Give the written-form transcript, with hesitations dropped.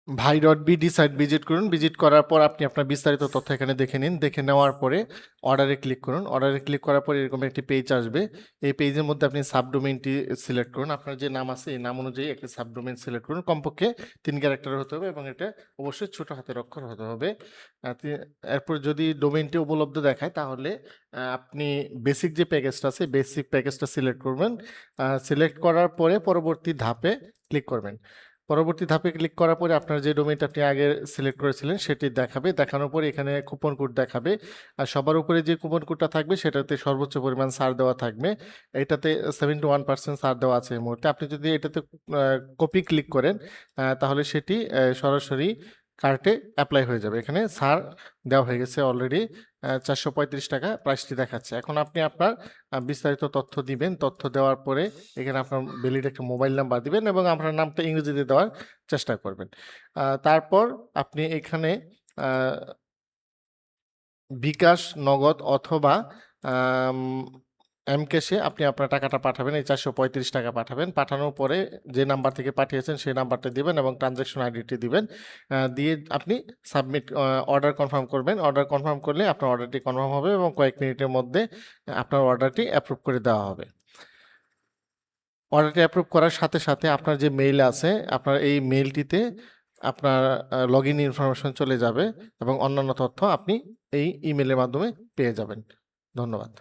ভাই.বিডি site visit করুন। Visit করার পর আপনি আপনার বিস্তারিত তথ্য এখানে দেখে নিন। দেখে নেওয়ার পরে অর্ডারে ক্লিক করুন। অর্ডারে ক্লিক করার পরে এরকম একটি পেজ আসবে। এই পেজের মধ্যে আপনি সাবডোমেইনটি সিলেক্ট করুন। আপনার যে নাম আছে এই নাম অনুযায়ী একটি সাবডোমেইন সিলেক্ট করুন। কমপক্ষে 3 ক্যারেক্টারের হতে হবে এবং এটা অবশ্যই ছোট হাতের অক্ষর হতে হবে। এরপর যদি ডোমেইনটি উপলব্ধ দেখায় তাহলে আপনি বেসিক যে প্যাকেজটা আছে বেসিক প্যাকেজটা সিলেক্ট করবেন। সিলেক্ট করার পরে পরবর্তী ধাপে ক্লিক করবেন। পরবর্তী ধাপে ক্লিক করার পরে আপনার যে ডোমেইনটা আপনি আগে সিলেক্ট করেছিলেন সেটি দেখাবে। দেখানোর পরে এখানে কুপন কোড দেখাবে। আর সবার উপরে যে কুপন কোডটা থাকবে সেটাতে সর্বোচ্চ পরিমাণ ছাড় দেওয়া থাকবে। এটাতে 71% ছাড় দেওয়া আছে এই মুহূর্তে। আপনি যদি এটাতে কপি ক্লিক করেন তাহলে সেটি সরাসরি কার্টে অ্যাপ্লাই হয়ে যাবে। এখানে ছাড় দেওয়া হয়ে গেছে অলরেডি 435 টাকা প্রাইসটি দেখাচ্ছে। এখন আপনি আপনার বিস্তারিত তথ্য দিবেন। তথ্য দেওয়ার পরে এখানে আপনার ভ্যালিড একটা মোবাইল নাম্বার দিবেন এবং আপনার নামটা ইংরেজিতে দেওয়ার চেষ্টা করবেন। তারপর আপনি এখানে বিকাশ, নগদ অথবা এম-ক্যাশে আপনি আপনার টাকাটা পাঠাবেন। এই 435 টাকা পাঠাবেন। পাঠানোর পরে যে নাম্বার থেকে পাঠিয়েছেন সেই নাম্বারটা দিবেন এবং ট্রানজ্যাকশন আইডিটি দিবেন। দিয়ে আপনি সাবমিট অর্ডার কনফার্ম করবেন। অর্ডার কনফার্ম করলে আপনার অর্ডারটি কনফার্ম হবে এবং কয়েক মিনিটের মধ্যে আপনার অর্ডারটি অ্যাপ্রুভ করে দেওয়া হবে। অর্ডারটি অ্যাপ্রুভ করার সাথে সাথে আপনার যে মেইল আছে আপনার এই মেইলটিতে আপনার লগইন ইনফরমেশন চলে যাবে এবং অন্যান্য তথ্য আপনি এই ইমেলের মাধ্যমে পেয়ে যাবেন। ধন্যবাদ।